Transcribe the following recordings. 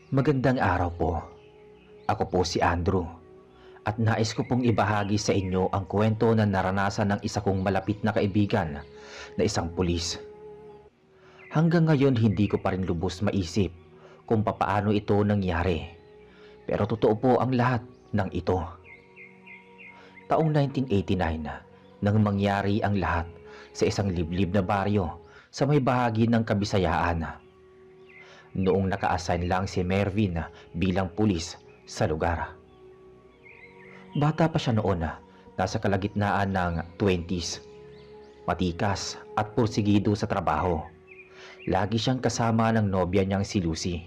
Magandang araw po. Ako po si Andrew at nais ko pong ibahagi sa inyo ang kwento na naranasan ng isa kong malapit na kaibigan na isang pulis. Hanggang ngayon hindi ko pa rin lubos maisip kung papaano ito nangyari. Pero totoo po ang lahat ng ito. Taong 1989 nang mangyari ang lahat sa isang liblib na baryo sa may bahagi ng Kabisayaan. Noong naka-assign lang si Mervin bilang pulis sa lugar. Bata pa siya noon, nasa kalagitnaan ng 20s. Matikas at pursigido sa trabaho. Lagi siyang kasama ng nobya niyang si Lucy,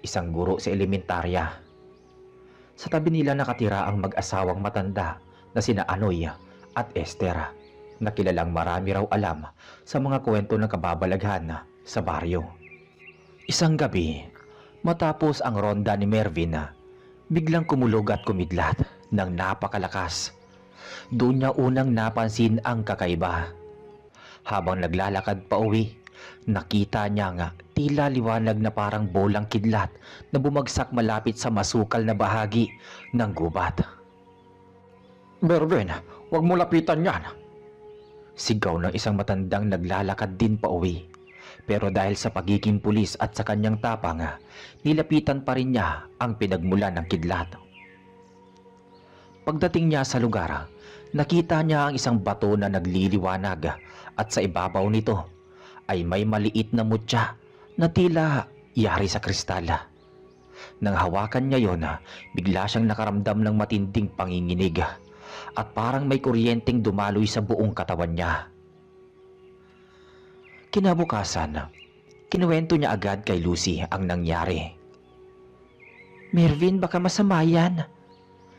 isang guro sa elementarya. Sa tabi nila nakatira ang mag-asawang matanda na sina Anoy at Esther, na kilalang marami raw alam sa mga kwento ng kababalaghan sa baryo. Isang gabi, matapos ang ronda ni Mervin, biglang kumulog at kumidlat ng napakalakas. Doon niya unang napansin ang kakaiba. Habang naglalakad pa uwi, nakita niya nga tila liwanag na parang bolang kidlat na bumagsak malapit sa masukal na bahagi ng gubat. "Mervin, huwag mo lapitan yan!" Sigaw ng isang matandang naglalakad din pa uwi. Pero dahil sa pagiging pulis at sa kanyang tapang, nilapitan pa rin niya ang pinagmulan ng kidlat. Pagdating niya sa lugar, nakita niya ang isang bato na nagliliwanag at sa ibabaw nito ay may maliit na mutya na tila yari sa kristal. Nang hawakan niya yon, bigla siyang nakaramdam ng matinding panginginig at parang may kuryenteng dumaloy sa buong katawan niya. Kinabukasan, kinuwento niya agad kay Lucy ang nangyari. "Mervin, baka masama yan.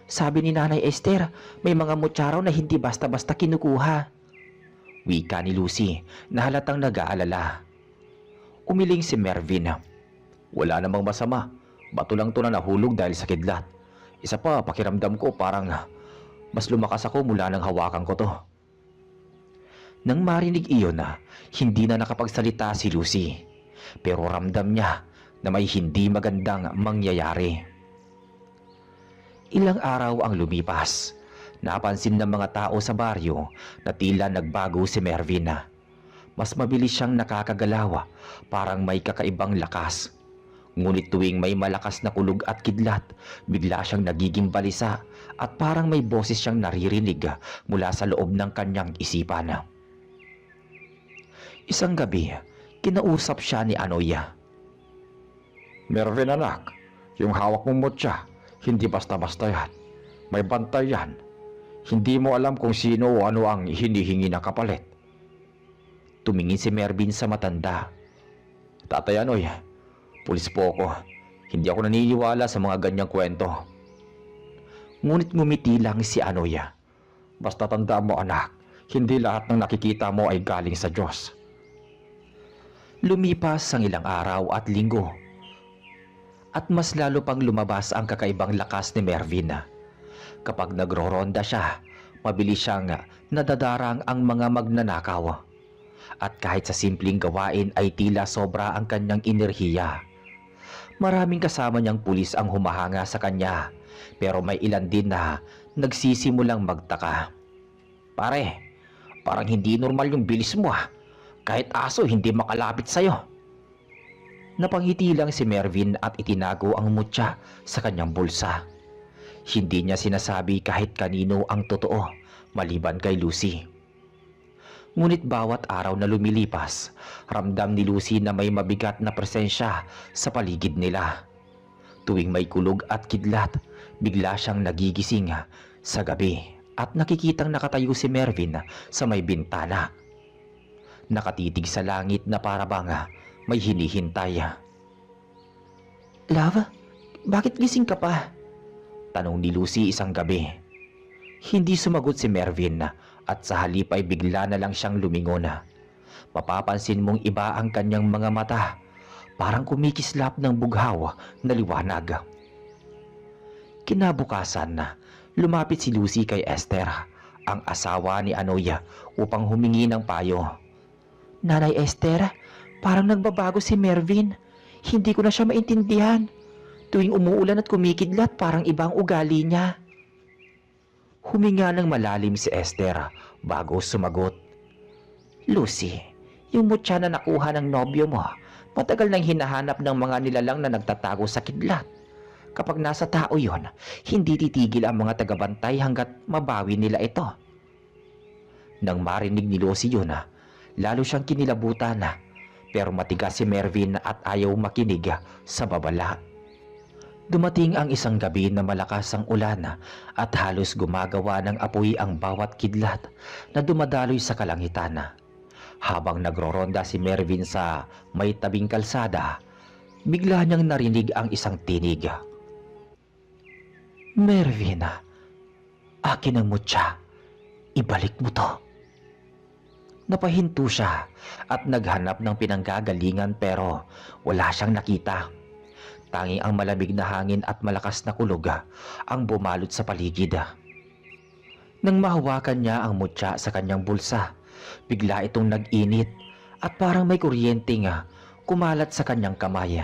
Sabi ni Nanay Esther, may mga mutsaraw na hindi basta-basta kinukuha." Wika ni Lucy na halatang nag-aalala. Umiling si Mervin. "Wala namang masama. Bato lang to na nahulog dahil sa kidlat. Isa pa, pakiramdam ko parang mas lumakas ako mula nang hawakan ko to." Nang marinig iyon, hindi na nakapagsalita si Lucy. Pero ramdam niya na may hindi magandang mangyayari. Ilang araw ang lumipas. Napansin ng mga tao sa baryo na tila nagbago si Mervin. Mas mabilis siyang nakakagalaw, parang may kakaibang lakas. Ngunit tuwing may malakas na kulog at kidlat, bigla siyang nagiging balisa at parang may boses siyang naririnig mula sa loob ng kanyang isipan. Isang gabi, kinausap siya ni Anoya. "Mervin anak, yung hawak mong mutya, hindi basta-basta yan. May bantay yan. Hindi mo alam kung sino o ano ang hinihingi na kapalit." Tumingin si Mervin sa matanda. "Tatay Anoy, pulis po ako. Hindi ako naniniwala sa mga ganyang kwento." Ngunit ngumiti lang si Anoya. "Basta tandaan mo anak, hindi lahat ng nakikita mo ay galing sa Diyos." Lumipas ang ilang araw at linggo, at mas lalo pang lumabas ang kakaibang lakas ni Mervin. Kapag nagro-ronda siya, mabilis siyang nadadarang ang mga magnanakaw. At kahit sa simpleng gawain ay tila sobra ang kanyang enerhiya. Maraming kasama niyang pulis ang humahanga sa kanya, pero may ilan din na nagsisimulang magtaka. "Pare, parang hindi normal yung bilis mo ah. Kahit aso hindi makalapit sa'yo." Napangiti lang si Mervin at itinago ang mutya sa kanyang bulsa. Hindi niya sinasabi kahit kanino ang totoo, maliban kay Lucy. Ngunit bawat araw na lumilipas, ramdam ni Lucy na may mabigat na presensya sa paligid nila. Tuwing may kulog at kidlat, bigla siyang nagigising sa gabi at nakikitang nakatayo si Mervin sa may bintana. Nakatitig sa langit na parabang may hinihintay. "Love, bakit gising ka pa?" tanong ni Lucy isang gabi. Hindi sumagot si Mervin at sa halip ay bigla na lang siyang lumingon. Mapapansin mong iba ang kanyang mga mata, parang kumikislap ng bughaw na liwanag. Kinabukasan, lumapit si Lucy kay Esther, ang asawa ni Anoya, upang humingi ng payo. "Nanay Esther, parang nagbabago si Mervin. Hindi ko na siya maintindihan. Tuwing umuulan at kumikidlat, parang ibang ugali niya. Huminga ng malalim si Esther bago sumagot. Lucy, yung mutya na nakuha ng nobyo mo, matagal nang hinahanap ng mga nilalang na nagtatago sa kidlat. Kapag nasa tao yon, hindi titigil ang mga tagabantay hanggat mabawi nila ito. Nang marinig ni Lucy yun, lalo siyang kinilabutan pero matigas si Mervyn at ayaw makinig sa babala. Dumating ang isang gabi na malakas ang ulan at halos gumagawa ng apoy ang bawat kidlat na dumadaloy sa kalangitan. Habang nagroronda si Mervyn sa may tabing kalsada, bigla niyang narinig ang isang tinig. Mervyn, akin ang mutya. Ibalik mo to. Napahinto siya at naghanap ng pinanggagalingan pero wala siyang nakita. Tanging ang malamig na hangin at malakas na kulog ang bumalot sa paligid. Nang mahawakan niya ang mutya sa kanyang bulsa, bigla itong nag-init at parang may kuryente kumalat sa kanyang kamay.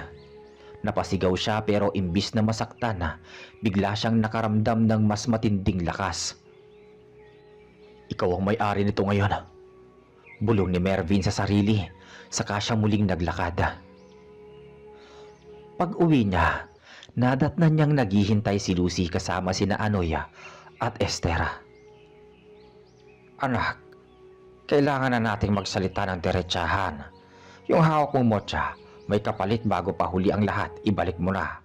Napasigaw siya pero imbis na masaktan, bigla siyang nakaramdam ng mas matinding lakas. Ikaw ang may-ari nito ngayon. Bulong ni Mervyn sa sarili, saka siya muling naglakad. Pag-uwi niya, nadatnan niyang naghihintay si Lucy kasama sina Anoya at Esther. Anak, kailangan na nating magsalita ng diretsahan. Yung hawak mong motya, may kapalit bago pa huli ang lahat, ibalik mo na.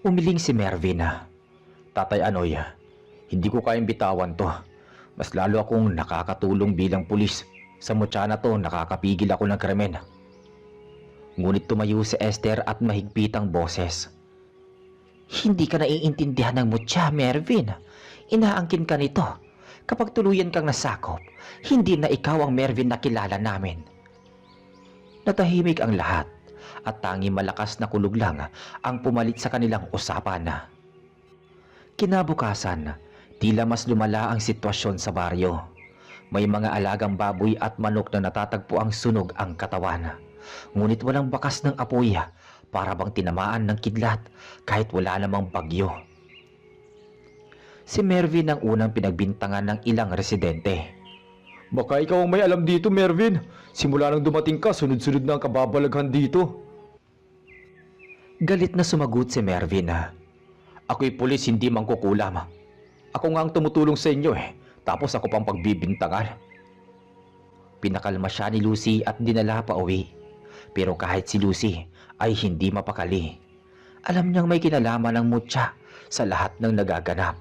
Umiling si Mervyn. Tatay Anoya, hindi ko kayang bitawan to. Mas lalo akong nakakatulong bilang pulis. Sa mutya na to, nakakapigil ako ng krimen. Ngunit tumayo si Esther at mahigpit ang boses. Hindi ka naiintindihan ng mutya, Mervyn. Inaangkin ka nito. Kapag tuluyan kang nasakop, hindi na ikaw ang Mervyn na kilala namin. Natahimik ang lahat at tanging malakas na kulog lang ang pumalit sa kanilang usapan. Kinabukasan, tila mas lumala ang sitwasyon sa baryo. May mga alagang baboy at manok na natatagpo ang sunog ang katawan. Ngunit walang bakas ng apoy para bang tinamaan ng kidlat kahit wala namang bagyo. Si Mervyn ang unang pinagbintangan ng ilang residente. Baka ikaw ang may alam dito, Mervyn. Simula nang dumating ka, sunod-sunod na ang kababalaghan dito. Galit na sumagot si Mervyn. Ako'y pulis, hindi mangkukulam. Ako nga ang tumutulong sa inyo tapos ako pang pagbibintangan. Pinakalma siya ni Lucy at dinala pa uwi. Pero kahit si Lucy ay hindi mapakali. Alam niyang may kinalaman ng mutya sa lahat ng nagaganap.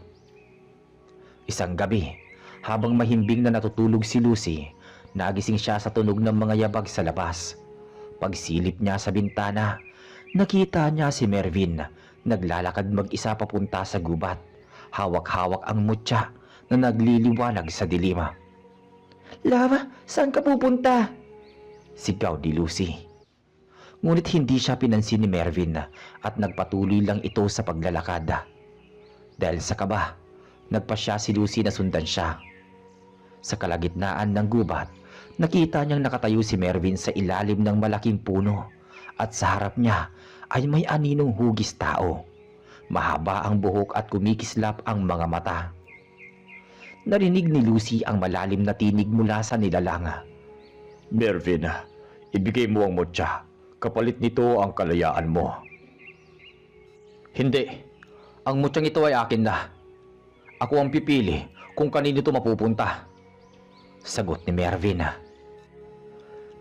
Isang gabi, habang mahimbing na natutulog si Lucy, nagising siya sa tunog ng mga yabag sa labas. Pagsilip niya sa bintana, nakita niya si Mervyn naglalakad mag-isa papunta sa gubat. Hawak-hawak ang mutya na nagliliwanag sa dilim. Lava, saan ka pupunta? Sigaw ni Lucy. Ngunit hindi siya pinansin ni Mervyn at nagpatuloy lang ito sa paglalakad. Dahil sa kaba, nagpasya si Lucy na sundan siya. Sa kalagitnaan ng gubat, nakita niyang nakatayo si Mervyn sa ilalim ng malaking puno at sa harap niya ay may aninong hugis tao. Mahaba ang buhok at kumikislap ang mga mata. Narinig ni Lucy ang malalim na tinig mula sa nilalang. Mervyn, ibigay mo ang mutya. Kapalit nito ang kalayaan mo. Hindi. Ang mutyang ito ay akin na. Ako ang pipili kung kanino ito mapupunta. Sagot ni Mervyn.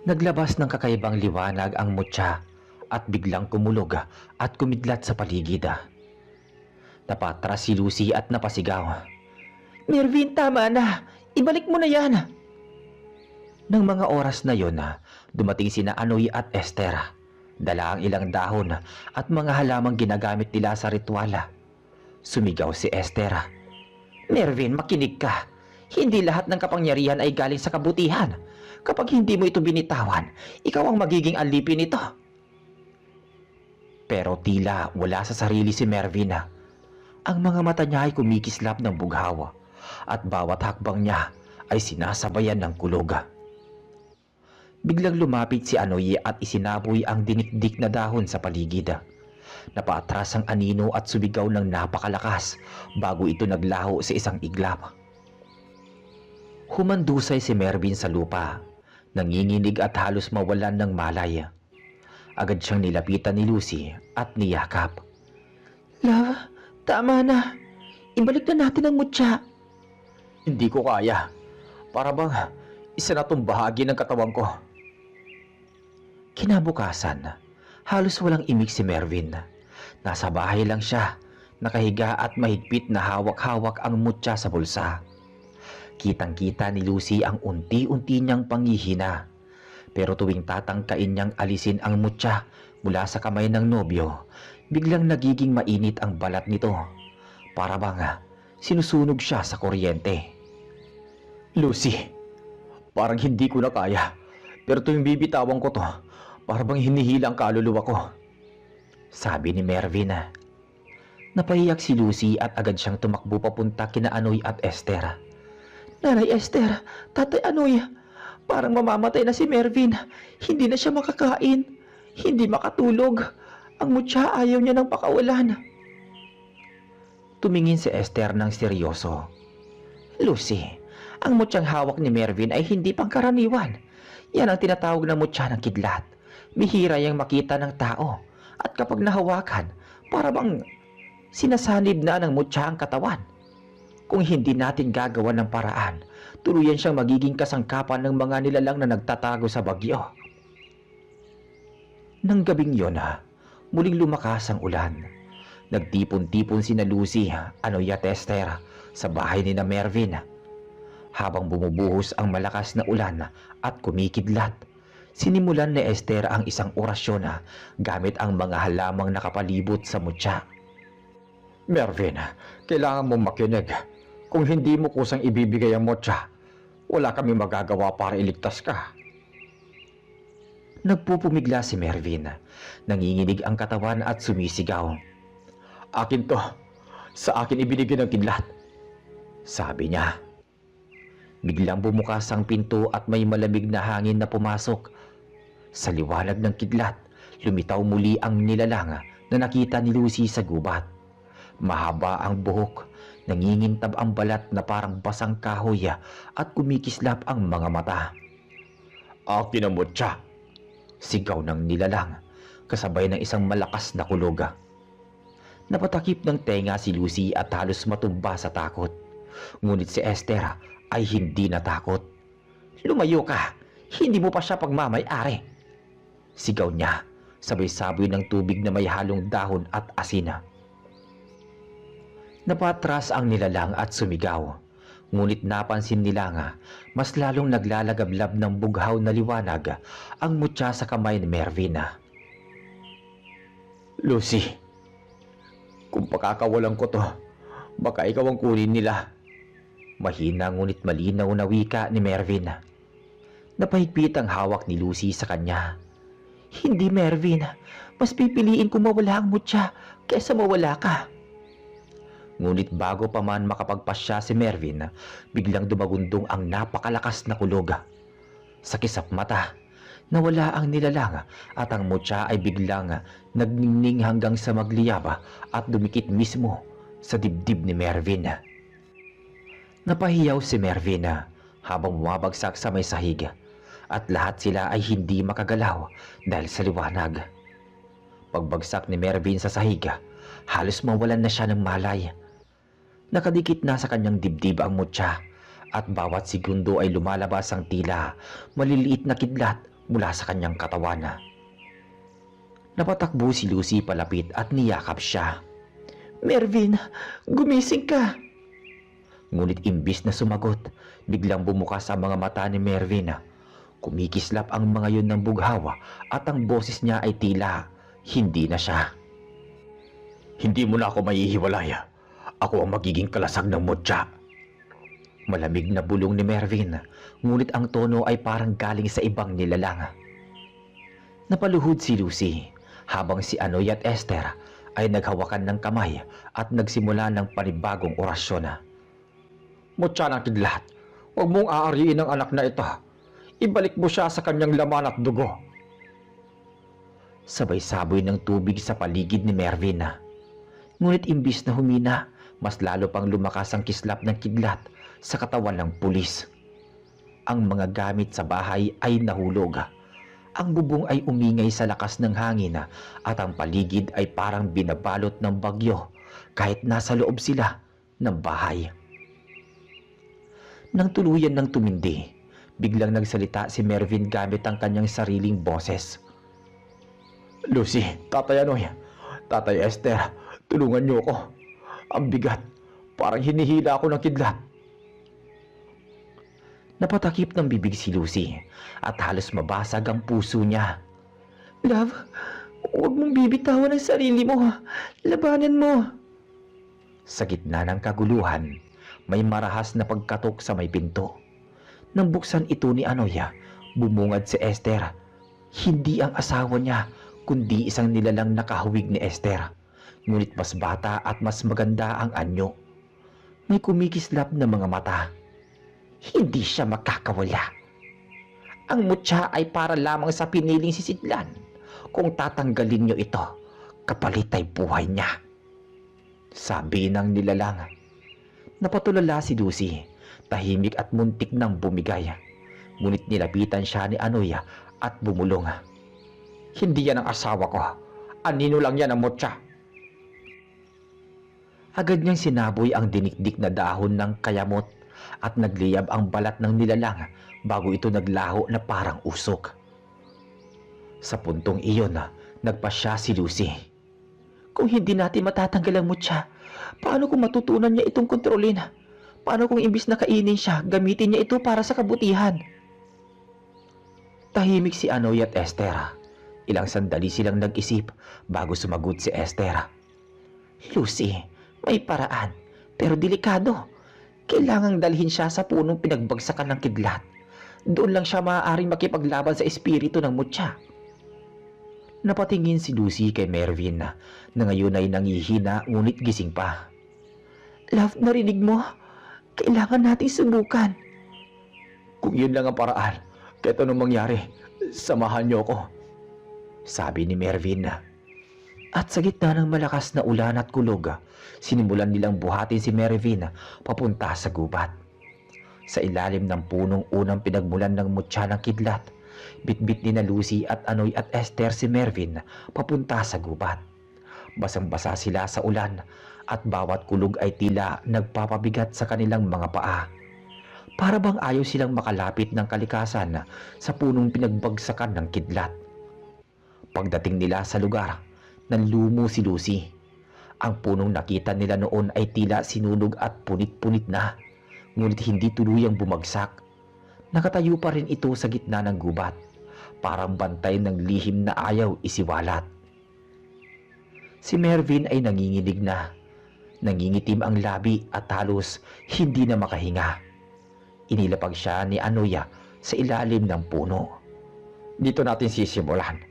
Naglabas ng kakaibang liwanag ang mutya at biglang kumulog at kumidlat sa paligid. Napatras si Lucy at napasigaw. Mervyn, tama na. Ibalik mo na yan. Nang mga oras na yon, dumating sina Anoy at Esther. Dala ang ilang dahon at mga halamang ginagamit nila sa ritual. Sumigaw si Esther. Mervyn, makinig ka. Hindi lahat ng kapangyarihan ay galing sa kabutihan. Kapag hindi mo ito binitawan, ikaw ang magiging alipin nito. Pero tila wala sa sarili si Mervyn. Ang mga mata niya ay kumikislap ng bughaw at bawat hakbang niya ay sinasabayan ng kulog. Biglang lumapit si Anoy at isinaboy ang dinikdik na dahon sa paligid. Napaatras ang anino at sumigaw ng napakalakas bago ito naglaho sa isang iglap. Humandusay si Mervin sa lupa, nanginginig at halos mawalan ng malay. Agad siyang nilapitan ni Lucy at niyakap. "Love, tama na. Ibalik na natin ang mutya." "Hindi ko kaya. Para bang isa na tong bahagi ng katawan ko." Kinabukasan, halos walang imik si Mervin. Nasa bahay lang siya, nakahiga at mahigpit na hawak-hawak ang mutya sa bulsa. Kitang-kita ni Lucy ang unti-unti niyang panghihina. Pero tuwing tatangkain niyang alisin ang mutya mula sa kamay ng nobyo, biglang nagiging mainit ang balat nito. Para bang sinusunog siya sa kuryente. "Lucy, parang hindi ko na kaya. Pero tuwing bibitawan ko to, para bang hinihila ang kaluluwa ko," sabi ni Mervin. Napahiyak si Lucy at agad siyang tumakbo papunta kina Anoy at Esther. "Nanay Esther, Tatay Anoy, parang mamamatay na si Mervin. Hindi na siya makakain, hindi makatulog. Ang mutya ayaw niya ng pakawalan." Tumingin si Esther ng seryoso. "Lucy, ang mutyang hawak ni Mervin ay hindi pangkaraniwan. Yan ang tinatawag na mutya ng kidlat. Bihira yang makita ng tao. At kapag nahawakan, para bang sinasanib na ng mutya ang katawan. Kung hindi natin gagawa ng paraan, tuluyan siyang magiging kasangkapan ng mga nilalang na nagtatago sa bagyo." Nang gabing yon, muling lumakas ang ulan. Nagtipon-tipon sina Lucy, Anoy at Esther sa bahay ni na Mervin. Habang bumubuhos ang malakas na ulan at kumikidlat, sinimulan ni Esther ang isang orasyon gamit ang mga halamang nakapalibot sa mutya. "Mervin, kailangan mong makinig. Kung hindi mo kusang ibibigay ang mutya, wala kami magagawa para iligtas ka." Nagpupumigla si Mervin. Nanginginig ang katawan at sumisigaw. "Akin to. Sa akin ibinigay ng kidlat," sabi niya. Biglang bumukas ang pinto at may malamig na hangin na pumasok. Sa liwanag ng kidlat, lumitaw muli ang nilalang na nakita ni Lucy sa gubat. Mahaba ang buhok, nangingintab ang balat na parang basang kahoy at kumikislap ang mga mata. "Akin ang mutya!" sigaw ng nilalang, kasabay ng isang malakas na kulog. Napatakip ng tenga si Lucy at halos matumba sa takot. Ngunit si Esther ay hindi natakot. "Lumayo ka! Hindi mo pa siya pagmamay-ari!" sigaw niya, sabay-saboy ng tubig na may halong dahon at asin. Napatras ang nilalang at sumigaw. Ngunit napansin nila mas lalong naglalagablab ng bughaw na liwanag ang mutya sa kamay ni Mervin. "Lucy, kung pakakawalan ko to, baka ikaw ang kunin nila." Mahina ngunit malinaw na wika ni Mervin. Napahigpit ang hawak ni Lucy sa kanya. "Hindi, Mervin. Mas pipiliin ko mawala ang mutya kaysa mawala ka." Ngunit bago pa man makapagpasya si Mervin, biglang dumagundong ang napakalakas na kulog. Sa kisap mata, nawala ang nilalang at ang mutya ay biglang nagningning hanggang sa magliyab at dumikit mismo sa dibdib ni Mervin. Napahiyaw si Mervin habang bumabagsak sa may sahig at lahat sila ay hindi makagalaw dahil sa liwanag. Pagbagsak ni Mervin sa sahig, halos mawalan na siya ng malay. Nakadikit na sa kanyang dibdib ang mutya at bawat segundo ay lumalabas ang tila maliliit na kidlat mula sa kanyang katawan. Napatakbo si Lucy palapit at niyakap siya. "Mervin, gumising ka!" Ngunit imbis na sumagot, biglang bumukas ang mga mata ni Mervin. Kumikislap ang mga yun ng bughawa at ang boses niya ay tila hindi na siya. "Hindi mo na ako maihiwalay. Ako ang magiging kalasag ng mutya." Malamig na bulong ni Mervin, ngunit ang tono ay parang galing sa ibang nilalang. Napaluhod si Lucy, habang si Anoy at Esther ay naghawakan ng kamay at nagsimula ng panibagong orasyon. "Mutya ng kidlat, huwag mong aariin ang anak na ito. Ibalik mo siya sa kanyang laman at dugo. Sabay saboy ng tubig sa paligid ni Mervin. Ngunit imbis na humina, mas lalo pang lumakas ang kislap ng kidlat sa katawan ng pulis. Ang mga gamit sa bahay ay nahulog. Ang bubong ay umingay sa lakas ng hangin at ang paligid ay parang binabalot ng bagyo kahit nasa loob sila ng bahay. Nang tuluyan ng tumindi, biglang nagsalita si Mervin gamit ang kanyang sariling boses. Lucy, Tatay Anoy, Tatay Esther, tulungan niyo ako. Ang bigat, parang hinihila ako ng kidlat. Napatakip ng bibig si Lucy at halos mabasag ang puso niya. Love, huwag mong bibitawan ang sarili mo. Labanan mo. Sa gitna ng kaguluhan, may marahas na pagkatok sa may pinto. Nang buksan ito ni Anoya, bumungad si Esther. Hindi ang asawa niya, kundi isang nilalang nakahawig ni Esther. Ngunit mas bata at mas maganda ang anyo. May kumikislap na mga mata. Hindi siya makakawala. Ang mutya ay para lamang sa piniling sisidlan. Kung tatanggalin niyo ito, kapalit ay buhay niya. Sabi ng nilalang. Napatulala si Lucy, tahimik at muntik nang bumigay. Ngunit nilapitan siya ni Anoya at bumulong. Hindi yan ang asawa ko. Anino lang yan ang mutya. Agad niyang sinaboy ang dinikdik na dahon ng kayamot at nagliyab ang balat ng nilalang bago ito naglaho na parang usok. Sa puntong iyon, nagpasya si Lucy. Kung hindi natin matatanggal ang mutya, paano kung matutunan niya itong kontrolin? Paano kung imbis na kainin siya, gamitin niya ito para sa kabutihan? Tahimik si Anoy at Esther. Ilang sandali silang nag-isip bago sumagot si Esther. Lucy, may paraan, pero delikado. Kailangang dalhin siya sa punong pinagbagsakan ng kidlat. Doon lang siya maaaring makipaglaban sa espiritu ng mutya. Napatingin si Lucy kay Mervin na ngayon ay nangihina ngunit gising pa. Love, narinig mo? Kailangan nating subukan. Kung yun lang ang paraan, kahit anong mangyari, samahan niyo ako. Sabi ni Mervin. At sa gitna ng malakas na ulan at kulog, sinimulan nilang buhatin si Mervin papunta sa gubat. Sa ilalim ng punong unang pinagmulan ng mutya ng kidlat, bitbit ni na Lucy at Anoy at Esther si Mervin papunta sa gubat. Basang-basa sila sa ulan at bawat kulog ay tila nagpapabigat sa kanilang mga paa. Para bang ayaw silang makalapit ng kalikasan sa punong pinagbagsakan ng kidlat. Pagdating nila sa lugar, nanlumo si Lucy. Ang punong nakita nila noon ay tila sinunog at punit-punit na, ngunit hindi tuluyang bumagsak. Nakatayo pa rin ito sa gitna ng gubat, parang bantay ng lihim na ayaw isiwalat. Si Mervin ay nanginginig na. Nangingitim ang labi at halos hindi na makahinga. Inilapag siya ni Anoya sa ilalim ng puno. Dito natin sisimulan.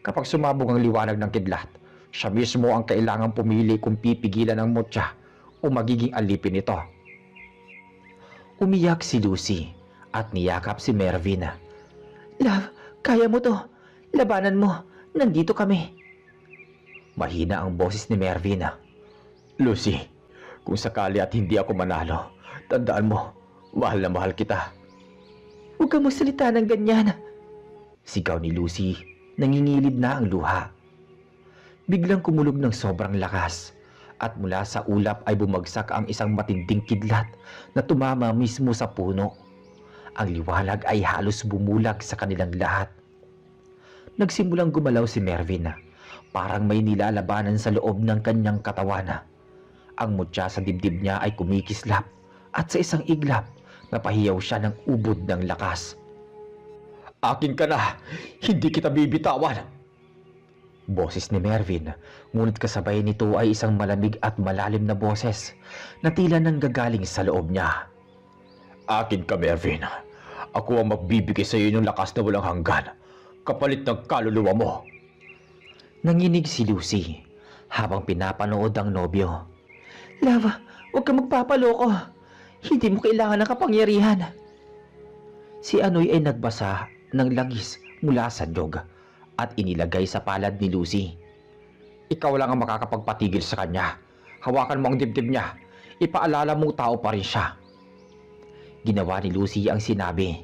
Kapag sumabog ang liwanag ng kidlat, siya mismo ang kailangang pumili kung pipigilan ang mutya o magiging alipin ito. Umiyak si Lucy at niyakap si Mervin. Love, kaya mo to. Labanan mo. Nandito kami. Mahina ang boses ni Mervin. Lucy, kung sakali at hindi ako manalo, tandaan mo, mahal na mahal kita. Huwag kang magsalita ng ganyan. Sigaw ni Lucy. Nangingilid na ang luha. Biglang kumulog ng sobrang lakas at mula sa ulap ay bumagsak ang isang matinding kidlat na tumama mismo sa puno. Ang liwanag ay halos bumulag sa kanilang lahat. Nagsimulang gumalaw si Mervin. Parang may nilalabanan sa loob ng kanyang katawan. Ang mutya sa dibdib niya ay kumikislap at sa isang iglap napahiyaw siya ng ubod ng lakas. Akin ka na! Hindi kita bibitawan! Boses ni Mervin, ngunit kasabay nito ay isang malamig at malalim na boses na tila nanggagaling sa loob niya. Akin ka, Mervin. Ako ang magbibigay sa iyo ng lakas na walang hanggan, kapalit ng kaluluwa mo. Nanginig si Lucy habang pinapanood ang nobyo. Love, huwag kang magpapaloko. Hindi mo kailangan ng kapangyarihan. Si Anoy ay nagbasa ng langis mula sa nyog at inilagay sa palad ni Lucy. Ikaw lang ang makakapagpatigil sa kanya. Hawakan mo ang dibdib niya. Ipaalala mong tao pa rin siya. Ginawa ni Lucy ang sinabi.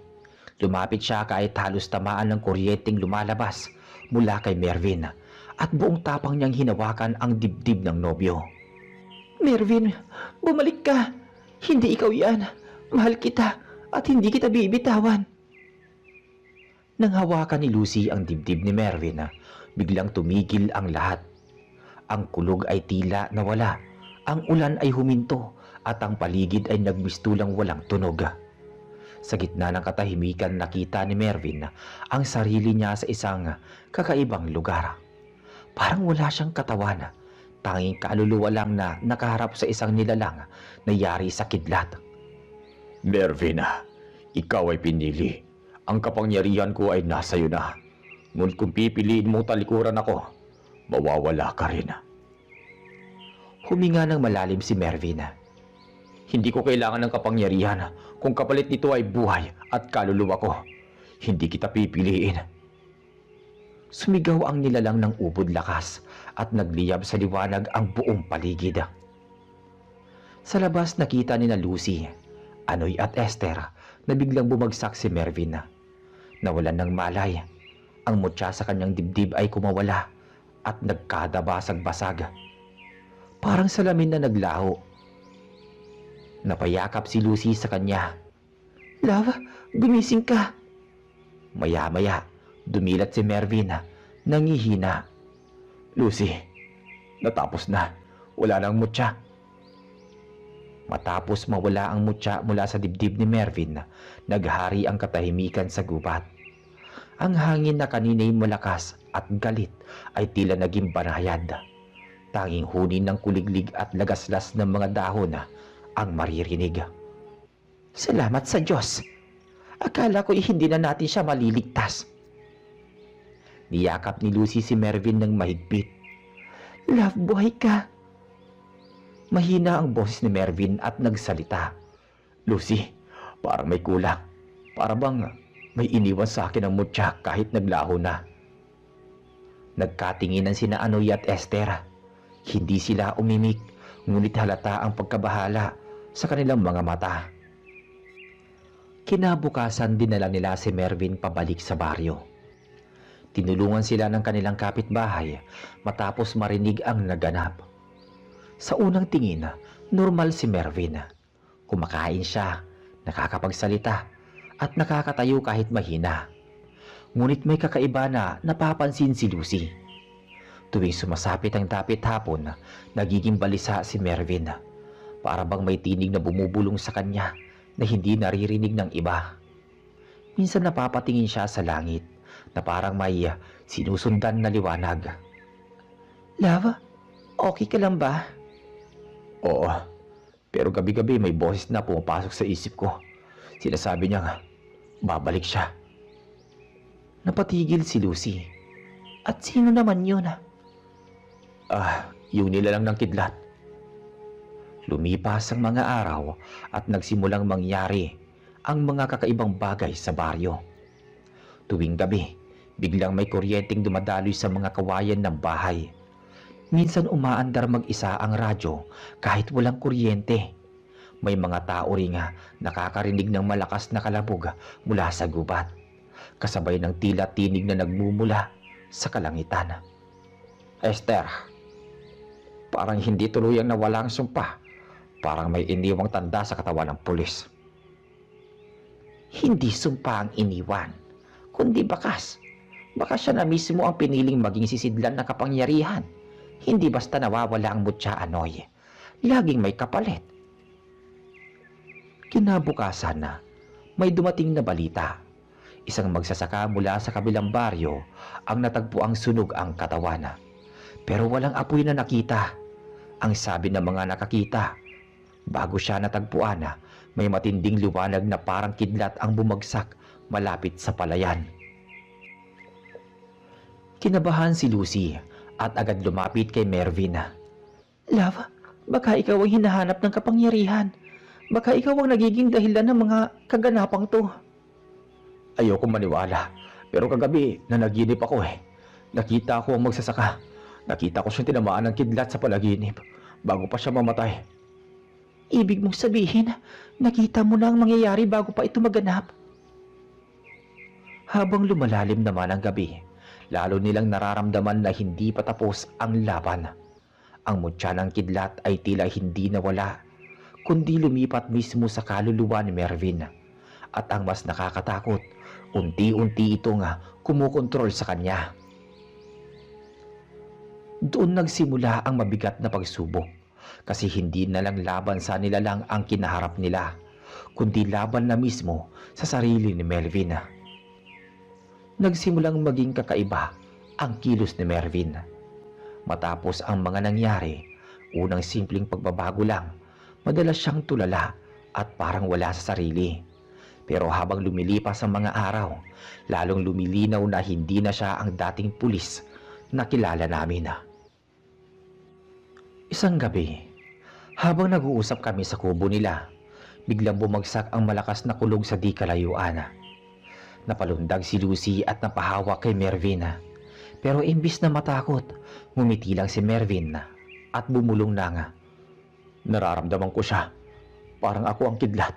Lumapit siya kahit halos tamaan ng kuryenteng lumalabas mula kay Mervin at buong tapang niyang hinawakan ang dibdib ng nobyo. Mervin, bumalik ka. Hindi ikaw yan. Mahal kita at hindi kita bibitawan. Nang hawakan ni Lucy ang dibdib ni Mervin, biglang tumigil ang lahat. Ang kulog ay tila nawala. Ang ulan ay huminto at ang paligid ay nagmistulang walang tunog. Sa gitna ng katahimikan nakita ni Mervin ang sarili niya sa isang kakaibang lugar. Parang wala siyang katawan. Tanging kaluluwa lang na nakaharap sa isang nilalang na yari sa kidlat. Mervin, ikaw ay pinili. Ang kapangyarihan ko ay nasa iyo na. Ngunit kung pipiliin mong talikuran ako, mawawala ka rin. Huminga ng malalim si Mervin. Hindi ko kailangan ng kapangyarihan kung kapalit nito ay buhay at kaluluwa ko. Hindi kita pipiliin. Sumigaw ang nilalang ng ubod lakas at nagliyab sa liwanag ang buong paligid. Sa labas nakita ni na Lucy, Anoy at Esther na biglang bumagsak si Mervin. Nawalan ng malay. Ang mutya sa kanyang dibdib ay kumawala at nagkadabasag-basag. Parang salamin na naglaho. Napayakap si Lucy sa kanya. Love, gumising ka. Maya-maya, dumilat si Mervin, nangihina. Lucy, natapos na. Wala nang mutya. Matapos mawala ang mutya mula sa dibdib ni Mervin, naghari ang katahimikan sa gubat. Ang hangin na kanina'y malakas at galit ay tila naging banayad. Tanging hunin ng kuliglig at lagaslas ng mga dahon ang maririnig. Salamat sa Diyos. Akala ko'y hindi na natin siya maliligtas. Niyakap ni Lucy si Mervin ng mahigpit. Love, buhay ka. Mahina ang boses ni Mervin at nagsalita. Lucy, parang may kulang. Para bang may iniwan sa akin ang mutya kahit naglaho na. Nagkatinginan sina Anoy at Esther. Hindi sila umimik, ngunit halata ang pagkabahala sa kanilang mga mata. Kinabukasan dinala nila si Mervin pabalik sa baryo. Tinulungan sila ng kanilang kapitbahay matapos marinig ang naganap. Sa unang tingin, normal si Mervin. Kumakain siya, nakakapagsalita, at nakakatayo kahit mahina. Ngunit may kakaiba na napapansin si Lucy. Tuwing sumasapit ang dapit hapon, nagiging balisa si Mervin. Para bang may tinig na bumubulong sa kanya na hindi naririnig ng iba. Minsan napapatingin siya sa langit na parang may sinusundan na liwanag. Love, okay ka lang ba? Oo, pero gabi-gabi may boses na pumapasok sa isip ko. Sinasabi niya babalik siya. Napatigil si Lucy. At sino naman yun? Yung nilalang ng kidlat. Lumipas ang mga araw at nagsimulang mangyari ang mga kakaibang bagay sa baryo. Tuwing gabi, biglang may kuryenteng dumadaloy sa mga kawayan ng bahay. Minsan umaandar mag-isa ang radyo kahit walang kuryente. May mga tao ring nakakarinig ng malakas na kalabog mula sa gubat, kasabay ng tila tinig na nagmumula sa kalangitan. Esther, parang hindi tuluyang nawala ang sumpa. Parang may iniwang tanda sa katawan ng pulis. Hindi sumpa ang iniwan, kundi bakas. Baka siya na mismo ang piniling maging sisidlan ng kapangyarihan. Hindi basta nawawala ang mutya, Anoy. Laging may kapalit. Kinabukasan na, may dumating na balita. Isang magsasaka mula sa kabilang baryo ang natagpuang sunog ang katawan. Pero walang apoy na nakita. Ang sabi ng mga nakakita, bago siya natagpuan, may matinding liwanag na parang kidlat ang bumagsak malapit sa palayan. Kinabahan si Lucy at agad lumapit kay Mervin. Love, baka ikaw ang hinahanap ng kapangyarihan. Baka ikaw ang nagiging dahilan ng mga kaganapang to. Ayoko maniwala. Pero kagabi, nanaginip ako eh. Nakita ko ang magsasaka. Nakita ko siyang tinamaan ng kidlat sa panaginip bago pa siya mamatay. Ibig mong sabihin, nakita mo na ang mangyayari bago pa ito maganap? Habang lumalalim naman ang gabi, lalo nilang nararamdaman na hindi pa tapos ang laban. Ang mutya ng kidlat ay tila hindi nawala, kundi lumipat mismo sa kaluluwa ni Mervin. At ang mas nakakatakot, unti-unti itong kumukontrol sa kanya. Doon nagsimula ang mabigat na pagsubok, kasi hindi na lang laban sa nilalang ang kinaharap nila, kundi laban na mismo sa sarili ni Melvin. Nagsimulang maging kakaiba ang kilos ni Mervin. Matapos ang mga nangyari, unang simpleng pagbabago lang, madalas siyang tulala at parang wala sa sarili. Pero habang lumilipas ang mga araw, lalong lumilinaw na hindi na siya ang dating pulis na kilala namin. Isang gabi, habang nag-uusap kami sa kubo nila, biglang bumagsak ang malakas na kulog sa di kalayuan. Napalundag si Lucy at napahawak kay Mervin. Pero imbis na matakot, ngumiti lang si Mervin at bumulong na nga. Nararamdaman ko siya. Parang ako ang kidlat.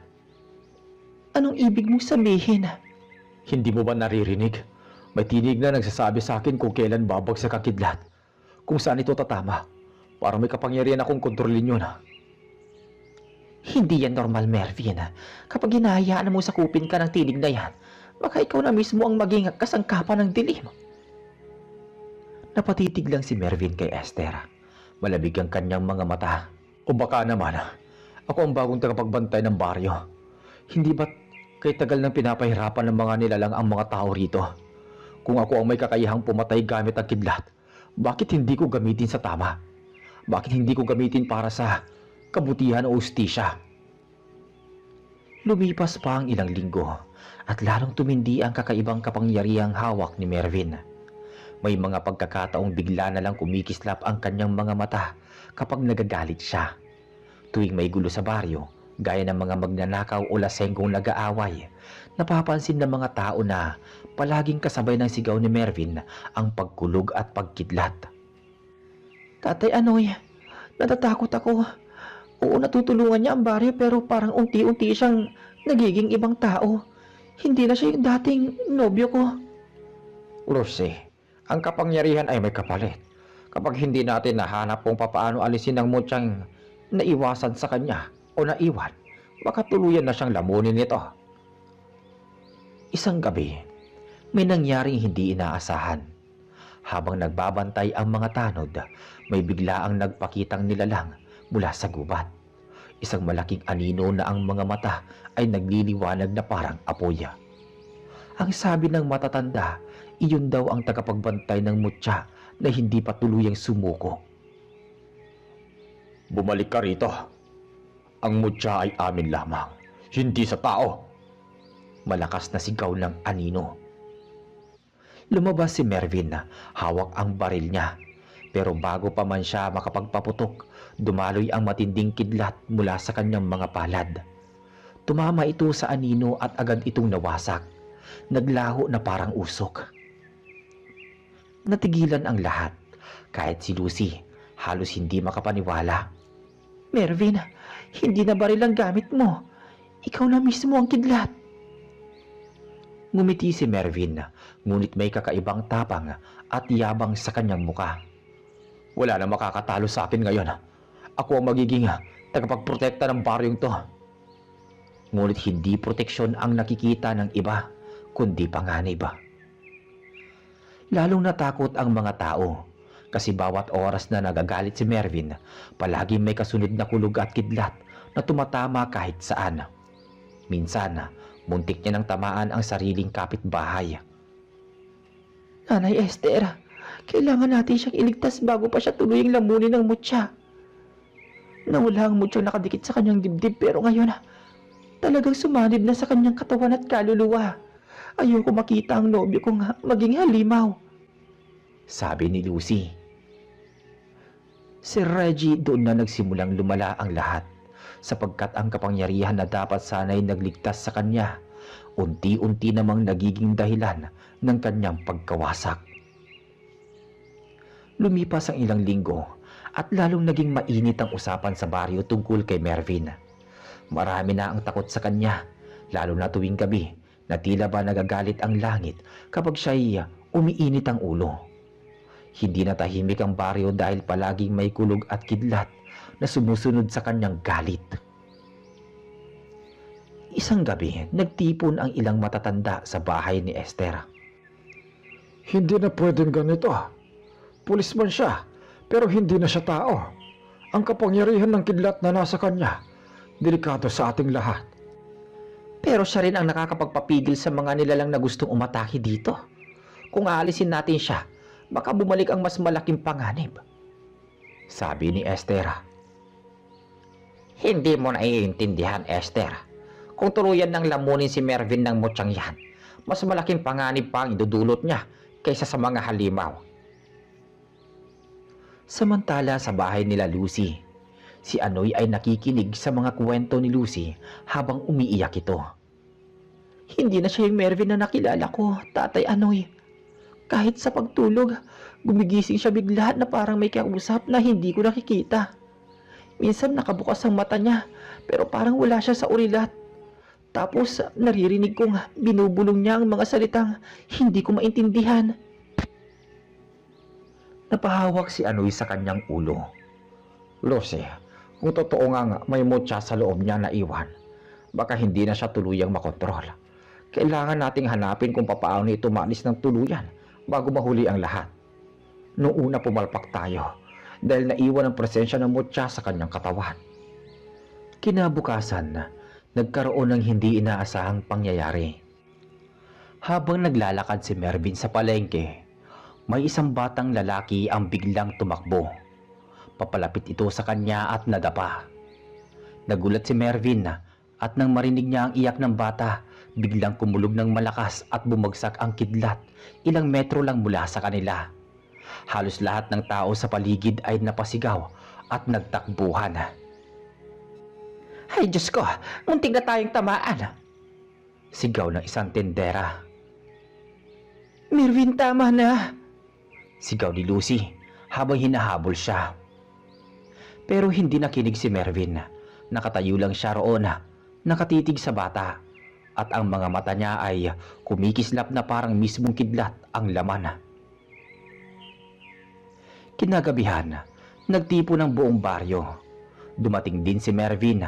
Anong ibig mong sabihin? Hindi mo ba naririnig? May tinig na nagsasabi sa akin kung kailan babagsak ang kidlat. Kung saan ito tatama. Parang may kapangyarihan akong kontrolin yun. Hindi yan normal, Mervin. Kapag hinahayaan mo sakupin ka ng tinig na yan, baka ikaw na mismo ang maging kasangkapan ng dilim. Napatitig lang si Mervin kay Esther. Malabig ang kanyang mga mata. O baka naman, ako ang bagong tagapagbantay ng baryo. Hindi ba't kay tagal nang pinapahirapan ng mga nilalang ang mga tao rito? Kung ako ang may kakayahang pumatay gamit ang kidlat, bakit hindi ko gamitin sa tama? Bakit hindi ko gamitin para sa kabutihan o ustisya? Lumipas pa ang ilang linggo at lalong tumindi ang kakaibang kapangyarihang hawak ni Mervin. May mga pagkakataong bigla na lang kumikislap ang kanyang mga mata kapag nagagalit siya. Tuwing may gulo sa baryo, gaya ng mga magnanakaw o lasenggong nag-aaway, napapansin ng mga tao na palaging kasabay ng sigaw ni Mervin ang pagkulog at pagkidlat. Tatay Anoy, natatakot ako. Oo, natutulungan niya ang baryo pero parang unti-unti siyang nagiging ibang tao. Hindi na siya yung dating nobyo ko. Lucy, ang kapangyarihan ay may kapalit. Kapag hindi natin nahanap kung papaano alisin ang mutyang naiwasan sa kanya o naiwan, baka tuluyan na siyang lamunin nito. Isang gabi, may nangyaring hindi inaasahan. Habang nagbabantay ang mga tanod, may biglaang nagpakitang nilalang mula sa gubat. Isang malaking anino na ang mga mata ay nagliliwanag na parang apoy. Ang sabi ng matatanda, iyon daw ang tagapagbantay ng mutya na hindi pa tuluyang sumuko. Bumalik ka rito. Ang mutya ay amin lamang, hindi sa tao. Malakas na sigaw ng anino. Lumabas si Mervin na hawak ang baril niya. Pero bago pa man siya makapagpaputok, dumaloy ang matinding kidlat mula sa kanyang mga palad. Tumama ito sa anino at agad itong nawasak. Naglaho na parang usok. Natigilan ang lahat. Kahit si Lucy, halos hindi makapaniwala. Mervin, hindi na baril ang gamit mo. Ikaw na mismo ang kidlat. Ngumiti si Mervin, ngunit may kakaibang tapang at yabang sa kanyang muka. Wala na makakatalo sa akin ngayon. Ako ang magiging tagapagprotekta ng baryong to. Ngunit hindi proteksyon ang nakikita ng iba, kundi panganib. Lalong natakot ang mga tao kasi bawat oras na nagagalit si Mervin, palaging may kasunod na kulog at kidlat na tumatama kahit saan. Minsan, muntik niya nang tamaan ang sariling kapitbahay. Nanay Esther, kailangan natin siyang iligtas bago pa siya tuluyang lamunin ng mutya. Nawala ang mutyang nakadikit sa kanyang dibdib pero ngayon, talagang sumanib na sa kanyang katawan at kaluluwa. Ayoko makita ang nobyo kong maging halimaw. Sabi ni Lucy. Si Reggie doon na nagsimulang lumala ang lahat sapagkat ang kapangyarihan na dapat sana'y nagligtas sa kanya unti-unti namang nagiging dahilan ng kanyang pagkawasak. Lumipas ang ilang linggo at lalong naging mainit ang usapan sa baryo tungkol kay Mervin. Marami na ang takot sa kanya, lalo na tuwing gabi na tila ba nagagalit ang langit kapag siya'y umiinit ang ulo. Hindi na tahimik ang baryo dahil palaging may kulog at kidlat na sumusunod sa kanyang galit. Isang gabi, nagtipon ang ilang matatanda sa bahay ni Esther. Hindi na pwedeng ganito. Pulis man siya, pero hindi na siya tao. Ang kapangyarihan ng kidlat na nasa kanya, delikado sa ating lahat. Pero siya rin ang nakakapagpapigil sa mga nilalang na gustong umatake dito. Kung aalisin natin siya, baka bumalik ang mas malaking panganib. Sabi ni Esther. Hindi mo naiintindihan, Esther. Kung tuluyan ng lamunin si Mervin ng mutyang yan, mas malaking panganib pa ang idudulot niya kaysa sa mga halimaw. Samantala sa bahay nila Lucy, si Anoy ay nakikinig sa mga kwento ni Lucy habang umiiyak ito. Hindi na siya yung Mervin na nakilala ko, Tatay Anoy. Kahit sa pagtulog, gumigising siya bigla na parang may kausap na hindi ko nakikita. Minsan nakabukas ang mata niya, pero parang wala siya sa urilat. Tapos naririnig kong binubulong niya ang mga salitang hindi ko maintindihan. Napahawak si Anoy sa kanyang ulo. Lucy, kung totoo nga may mutya sa loob niya na iwan, baka hindi na siya tuluyang makontrol. Kailangan nating hanapin kung papaano ito maalis ng tuluyan bago mahuli ang lahat. Noong una pumalpak tayo dahil naiwan ang presensya ng mutya sa kanyang katawan. Kinabukasan, nagkaroon ng hindi inaasahang pangyayari. Habang naglalakad si Mervin sa palengke, may isang batang lalaki ang biglang tumakbo. Papalapit ito sa kanya at nadapa. Nagulat si Mervin at nang marinig niya ang iyak ng bata, biglang kumulog ng malakas at bumagsak ang kidlat ilang metro lang mula sa kanila. Halos lahat ng tao sa paligid ay napasigaw at nagtakbuhan. Ay Diyos ko, muntik na tayong tamaan. Sigaw ng isang tendera. Mervin, tama na. Sigaw ni Lucy habang hinahabol siya. Pero hindi nakinig si Mervin. Nakatayo lang siya roon, nakatitig sa bata. At ang mga mata niya ay kumikislap na parang mismong kidlat ang laman. Kinagabihan, nagtipo ng buong baryo. Dumating din si Mervin.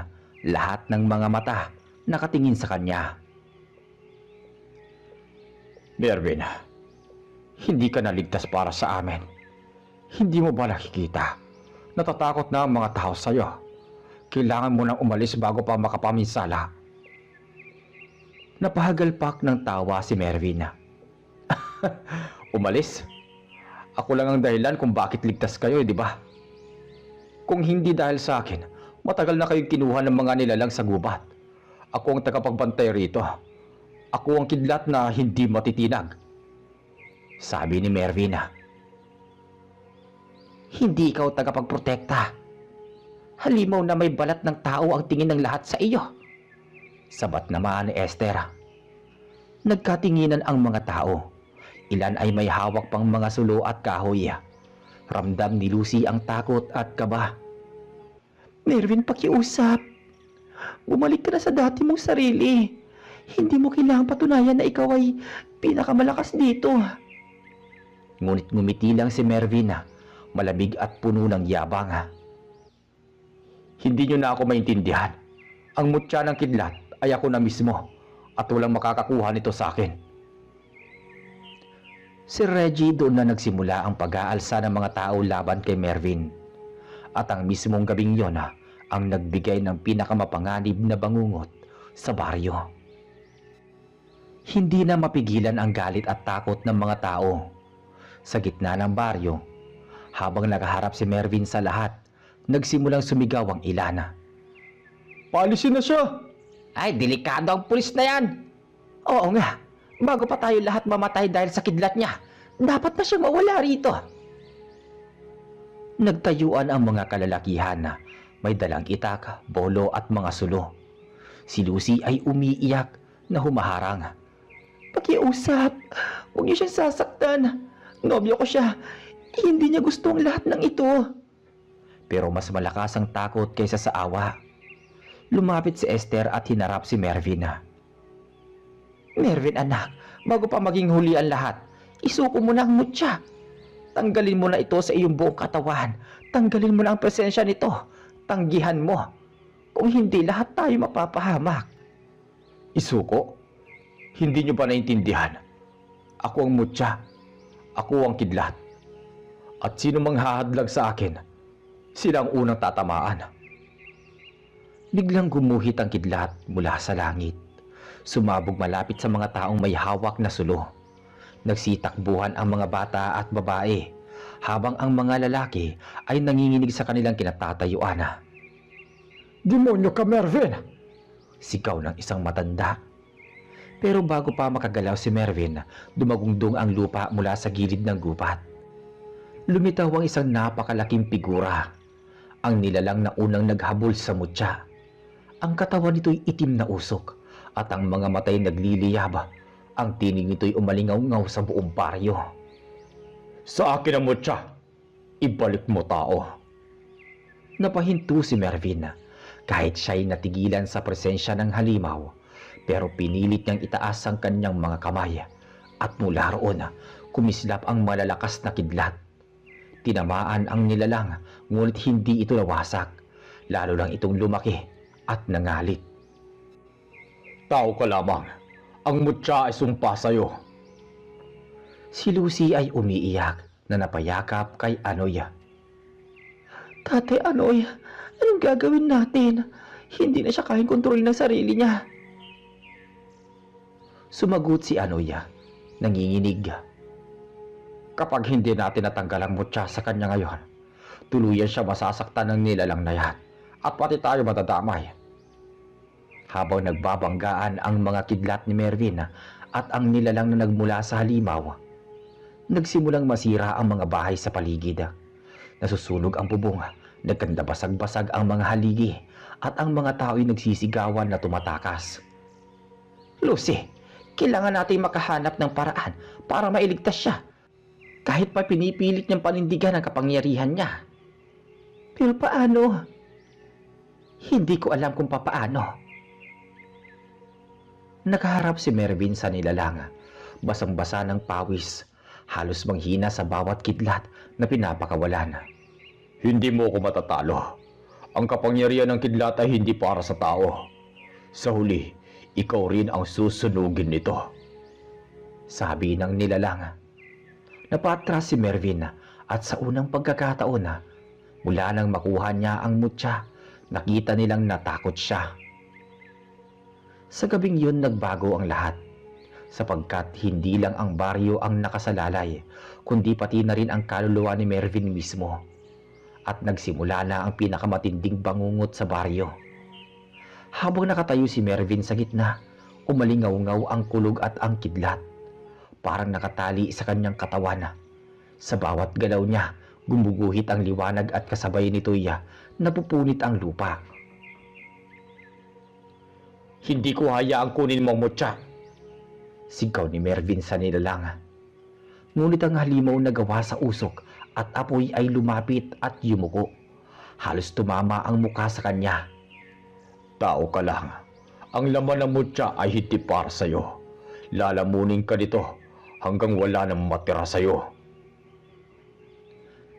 Lahat ng mga mata nakatingin sa kanya. Mervin, hindi ka naligtas para sa amin. Hindi mo ba nakikita? Natatakot na ang mga tao sa'yo. Kailangan mo nang umalis bago pa makapaminsala. Napahagalpak ng tawa si Mervin. Umalis? Ako lang ang dahilan kung bakit ligtas kayo, di ba? Kung hindi dahil sa akin, matagal na kayong kinuha ng mga nilalang sa gubat. Ako ang tagapagbantay rito. Ako ang kidlat na hindi matitinag. Sabi ni Mervin. Hindi ikaw tagapagprotekta. Halimaw na may balat ng tao ang tingin ng lahat sa iyo. Sabat naman ni Esther. Nagkatinginan ang mga tao. Ilan ay may hawak pang mga sulo at kahoy. Ramdam ni Lucy ang takot at kaba. Mervin, pakiusap. Bumalik ka na sa dati mong sarili. Hindi mo kailangang patunayan na ikaw ay pinakamalakas dito. Ngunit ngumiti lang si Mervin, malamig at puno ng yabang. Hindi niyo na ako maintindihan. Ang mutya ng kidlat ay ako na mismo at walang makakakuha nito sa akin. Si Reggie doon na nagsimula ang pag-aalsa ng mga tao laban kay Mervin. At ang mismong gabing yon ang nagbigay ng pinakamapanganib na bangungot sa baryo. Hindi na mapigilan ang galit at takot ng mga tao. Sa gitna ng baryo, habang nakaharap si Mervin sa lahat, nagsimulang sumigaw ang ilan. Paalisin na siya! Ay, delikado ang pulis na yan! Oo nga, bago pa tayo lahat mamatay dahil sa kidlat niya, dapat na siyang mawala rito. Nagtayuan ang mga kalalakihan na may dalang itak, bolo at mga sulo. Si Lucy ay umiiyak na humaharang. Pakiusap, huwag niyo siyang sasaktan. Nobyo ko siya. Hindi niya gusto ang lahat ng ito. Pero mas malakas ang takot kaysa sa awa. Lumapit si Esther at hinarap si Mervin. Mervin anak, bago pa maging huli ang lahat, isuko mo na ang mutya. Tanggalin mo na ito sa iyong buong katawan. Tanggalin mo na ang presensya nito. Tanggihan mo. Kung hindi, lahat tayo mapapahamak. Isuko? Hindi niyo ba naintindihan? Ako ang mutya. Ako ang kidlat. At sino mang hahadlag sa akin, sila ang unang tatamaan. Biglang gumuhit ang kidlat mula sa langit. Sumabog malapit sa mga taong may hawak na sulo. Nagsitakbuhan ang mga bata at babae, habang ang mga lalaki ay nanginginig sa kanilang kinatatayuan. Demonyo ka, Mervin! Sigaw ng isang matanda. Pero bago pa makagalaw si Mervin, dumagungdong ang lupa mula sa gilid ng gubat. Lumitaw ang isang napakalaking figura. Ang nilalang na unang naghabol sa mutya. Ang katawan nito'y itim na usok at ang mga matay nagliliyab. Ang tinig nito'y umalingaw-ngaw sa buong baryo. Sa akin ang mutya! Ibalik mo, tao! Napahinto si Mervin kahit siya'y natigilan sa presensya ng halimaw. Pero pinilit niyang itaas ang kanyang mga kamay at mula roon kumislap ang malalakas na kidlat. Tinamaan ang nilalang ngunit hindi ito nawasak, lalo lang itong lumaki at nangalit. Tao ka lamang, ang mutya ay sumpa sa'yo. Si Lucy ay umiiyak na napayakap kay Anoy. Tatay Anoy, anong gagawin natin? Hindi na siya kayang kontrolin ng sarili niya. Sumagot si Anoy, nanginginig. Kapag hindi natin natanggal ang mutya sa kanya ngayon, tuluyan siya masasaktan ng nilalang na yan at pati tayo matadamay. Habang nagbabanggaan ang mga kidlat ni Mervin at ang nilalang na nagmula sa halimaw, nagsimulang masira ang mga bahay sa paligid. Nasusunog ang bubong, nagkandabasag-basag ang mga haligi at ang mga tao'y nagsisigawan na tumatakas. Lucy, kailangan natin makahanap ng paraan para mailigtas siya. Kahit pa pinipilit niyang panindigan ang kapangyarihan niya. Pero paano? Hindi ko alam kung papaano. Nakaharap si Mervin sa nilalang, basang-basa ng pawis, halos manghina sa bawat kidlat na pinapakawalan. Hindi mo ako matatalo. Ang kapangyarihan ng kidlat ay hindi para sa tao. Sa huli, ikaw rin ang susunugin nito. Sabi ng nilalang. Napatras si Mervin at sa unang pagkakataon mula nang makuha niya ang mutya, nakita nilang natakot siya. Sa gabing yun nagbago ang lahat, sapagkat hindi lang ang baryo ang nakasalalay, kundi pati na rin ang kaluluwa ni Mervin mismo. At nagsimula na ang pinakamatinding bangungot sa baryo. Habang nakatayo si Mervin sa gitna, umalingaw-ngaw ang kulog at ang kidlat. Parang nakatali sa kanyang katawan. Sa bawat galaw niya, gumuguhit ang liwanag at kasabay nito'y napupunit ang lupa. Hindi ko hayaang kunin mo ang mutya, sigaw ni Mervin sa nilalang. Ngunit ang halimaw na gawa sa usok at apoy ay lumapit at yumuko. Halos tumama ang mukha sa kanya. Tao ka lang. Ang laman ng mutya ay hindi para sa'yo. Lalamunin ka dito hanggang wala nang matira sa'yo.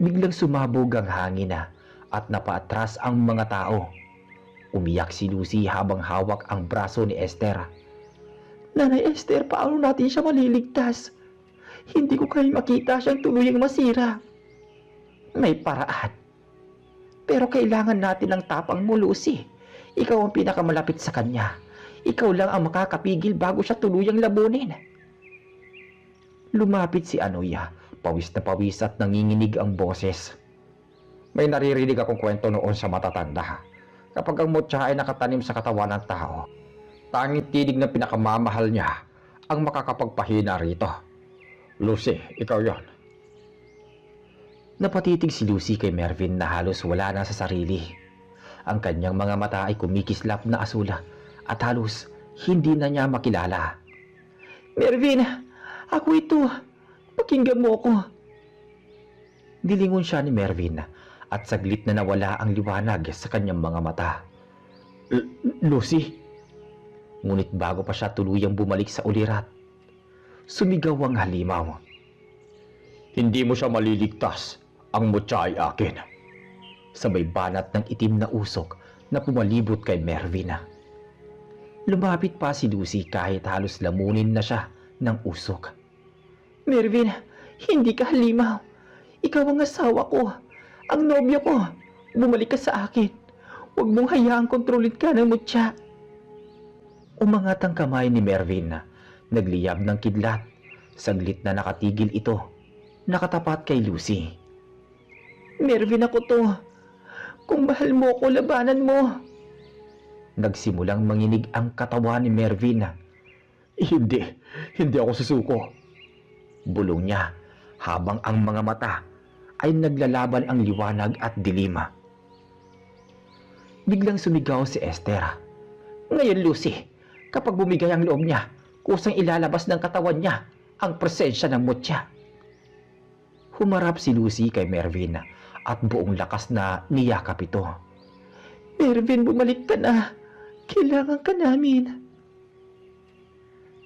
Biglang sumabog ang hangin at napaatras ang mga tao. Umiyak si Lucy habang hawak ang braso ni Esther. Nanay Esther, paano natin siya maliligtas? Hindi ko kaya makita siyang tuluyang masira. May paraan. Pero kailangan natin ng tapang mo, Lucy. Ikaw ang pinakamalapit sa kanya. Ikaw lang ang makakapigil bago siya tuluyang labunin. Lumapit si Anoy, pawis na pawis at nanginginig ang boses. May naririnig akong kwento noon sa matatanda. Kapag ang mutya ay nakatanim sa katawan ng tao, tanging tinig na pinakamamahal niya ang makakapagpahina rito. Lucy, ikaw yon. Napatitig si Lucy kay Mervin na halos wala na sa sarili. Ang kanyang mga mata ay kumikislap na asula at halos Hindi na niya makilala. Mervin, ako ito. Pakinggan mo ako. Dilingon siya ni Mervin at saglit na nawala ang liwanag sa kanyang mga mata. Lucy? Ngunit bago pa siya tuluyang bumalik sa ulirat, sumigaw ang halimaw. Hindi mo siya maliligtas. Ang mutya ay akin. Sabay banat ng itim na usok na pumalibot kay Mervin. Lumapit pa si Lucy kahit halos lamunin na siya ng usok. Mervin, hindi ka halimaw. Ikaw ang asawa ko. Ang nobyo ko. Bumalik ka sa akin. Huwag mong hayaang kontrolin ka ng mutya. Umangat ang kamay ni Mervin. Nagliyab ng kidlat. Saglit na nakatigil ito. Nakatapat kay Lucy. Mervin, ako to. Kung mahal mo ako, labanan mo. Nagsimulang manginig ang katawan ni Mervin. Hindi ako susuko. Bulong niya habang ang mga mata ay naglalaban ang liwanag at dilim. Biglang sumigaw si Esther. Ngayon, Lucy, kapag bumigay ang loob niya, kusang ilalabas ng katawan niya ang presensya ng mutya. Humarap si Lucy kay Mervin at buong lakas na niyakap ito. Mervin, bumalik ka na. Kailangan ka namin.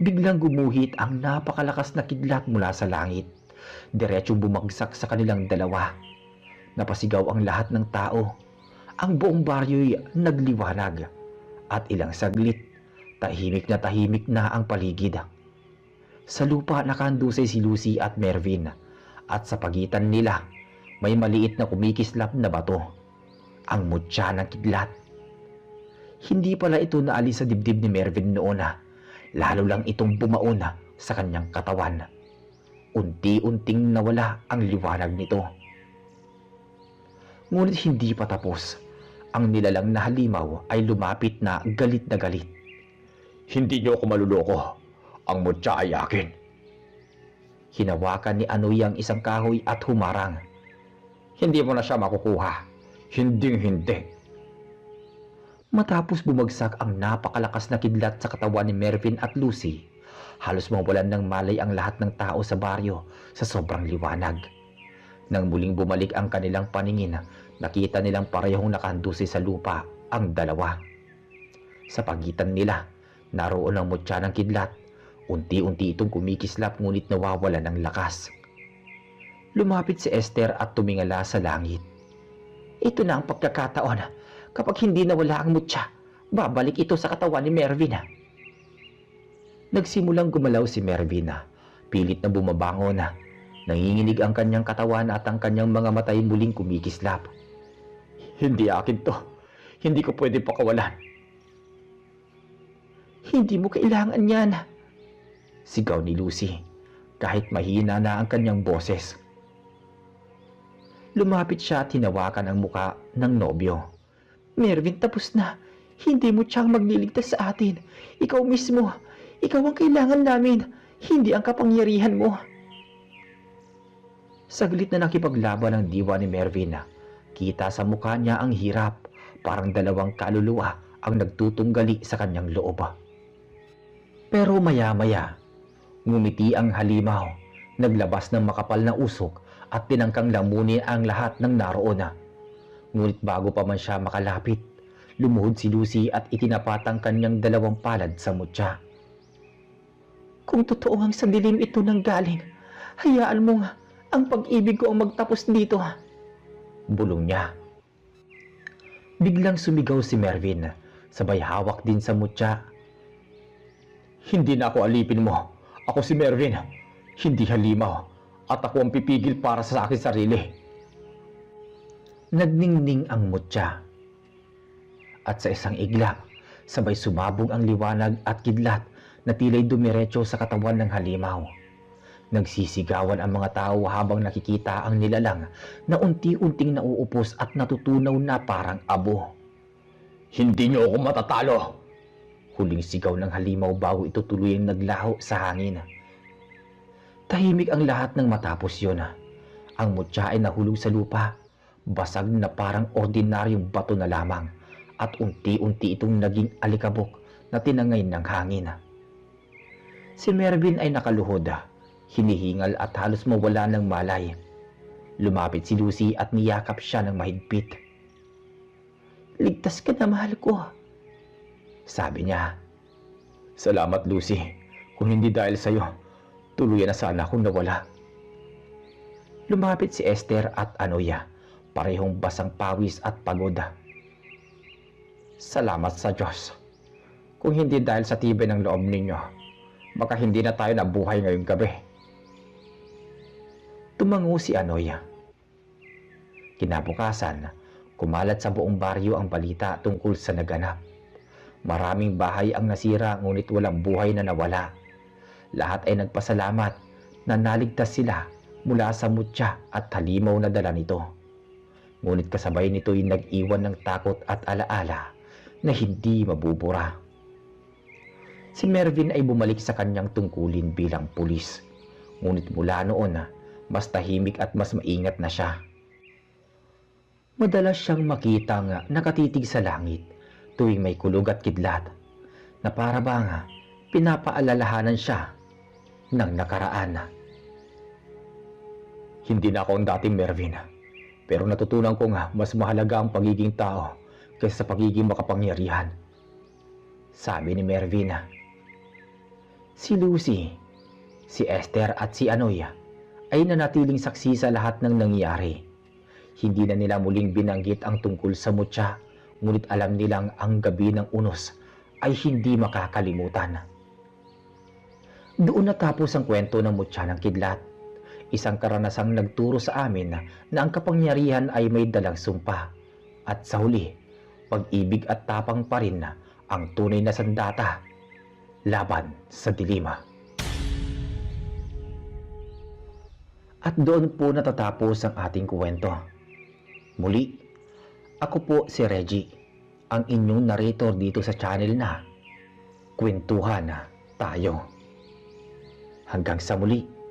Biglang gumuhit ang napakalakas na kidlat mula sa langit. Diretsong bumagsak sa kanilang dalawa. Napasigaw ang lahat ng tao. Ang buong baryo'y nagliwanag. At ilang saglit, tahimik na ang paligid. Sa lupa nakandusay si Lucy at Mervin. At sa pagitan nila, may maliit na kumikislap na bato. Ang mutya ng kidlat. Hindi pala ito naalis sa dibdib ni Mervin noon. Lalo lang itong bumaon sa kanyang katawan. Unti-unting nawala ang liwanag nito. Ngunit hindi pa tapos. Ang nilalang na halimaw ay lumapit na galit. Hindi niyo ako maluloko. Ang mutya ay akin. Hinawakan ni Anoy ang isang kahoy at humarang. Hindi mo na siya makukuha. Hindi. Matapos bumagsak ang napakalakas na kidlat sa katawan ni Mervin at Lucy, halos mawalan ng malay ang lahat ng tao sa baryo sa sobrang liwanag. Nang muling bumalik ang kanilang paningin, nakita nilang parehong nakahandusay sa lupa ang dalawa. Sa pagitan nila, naroon ang mutya ng kidlat. Unti-unti itong kumikislap ngunit nawawalan ng lakas. Lumapit si Esther at tumingala sa langit. Ito na ang pagkakataon. Kapag hindi nawala ang mutya, babalik ito sa katawan ni Mervin. Nagsimulang gumalaw si Mervin. Pilit na bumabangon. Nanginginig ang kanyang katawan at ang kanyang mga matay muling kumikislap. Hindi akin to. Hindi ko pwede pakawalan. Hindi mo kailangan yan. Sigaw ni Lucy, kahit mahina na ang kanyang boses. Lumapit siya at hinawakan ang muka ng nobyo. Mervin, tapos na. Hindi mo siyang magliligtas sa atin. Ikaw mismo. Ikaw ang kailangan namin. Hindi ang kapangyarihan mo. Saglit na nakipaglaban ang diwa ni Mervin. Kita sa mukha niya ang hirap. Parang dalawang kaluluwa ang nagtutunggali sa kanyang loob. Pero maya-maya, ngumiti ang halimaw. Naglabas ng makapal na usok at tinangkang lamunin ang lahat ng naroon. Ngunit bago pa man siya makalapit, lumuhod si Lucy at itinapat ang kanyang dalawang palad sa mutya. Kung totoo ang sa dilim ito nang galing, hayaan mo nga ang pag-ibig ko ang magtapos dito. Bulong niya. Biglang sumigaw si Mervin, sabay hawak din sa mutya. Hindi na ako alipin mo. Ako si Mervin, hindi halimaw, at ako ang pipigil para sa akin sarili. Nagningning ang mutya. At sa isang igla, sabay sumabog ang liwanag at kidlat na tila'y dumiretso sa katawan ng halimaw. Nagsisigawan ang mga tao habang nakikita ang nilalang na unti-unting nauupos at natutunaw na parang abo. Hindi niyo ako matatalo! Huling sigaw ng halimaw bago ito tuluyang naglaho sa hangin. Tahimik ang lahat ng matapos yun. Ang mutya ay nahulog sa lupa. Basag na parang ordinaryong bato na lamang at unti-unti itong naging alikabok na tinangay ng hangin. Si Mervin ay nakaluhod, hinihingal at halos mawala ng malay. Lumapit si Lucy at niyakap siya ng mahigpit. Ligtas ka na, mahal ko. Sabi niya. Salamat, Lucy. Kung hindi dahil sa'yo, tuluyan na sana akong nawala. Lumapit si Esther at Anoya, parehong basang pawis at pagod. Salamat sa Diyos. Kung hindi dahil sa tibay ng loob ninyo, baka hindi na tayo nabuhay ngayong gabi. Tumango si Anoya. Kinabukasan, kumalat sa buong baryo ang balita tungkol sa naganap. Maraming bahay ang nasira ngunit walang buhay na nawala. Lahat ay nagpasalamat na naligtas sila mula sa mutya at halimaw na dala nito. Ngunit kasabay nito'y nag-iwan ng takot at alaala na hindi mabubura. Si Mervin ay bumalik sa kanyang tungkulin bilang pulis. Ngunit mula noon, mas tahimik at mas maingat na siya. Madalas siyang makitang nakatitig sa langit tuwing may kulog at kidlat na para bang pinapaalalahanan siya ng nakaraan. Hindi na ako ang dating Mervin, pero natutunan kong mas mahalaga ang pagiging tao kaysa sa pagiging makapangyarihan. Sabi ni Mervin. Si Lucy, si Esther at si Anoya ay nanatiling saksi sa lahat ng nangyari. Hindi na nila muling binanggit ang tungkol sa mutya, ngunit alam nilang ang gabi ng unos ay hindi makakalimutan. Doon natapos ang kwento ng mutya ng kidlat. Isang karanasang nagturo sa amin na ang kapangyarihan ay may dalang sumpa. At sa huli, pag-ibig at tapang pa rin ang tunay na sandata laban sa dilima. At doon po natatapos ang ating kwento. Muli, ako po si Reggie, ang inyong narrator dito sa channel na Kwentuhan Tayo. Hanggang sa muli.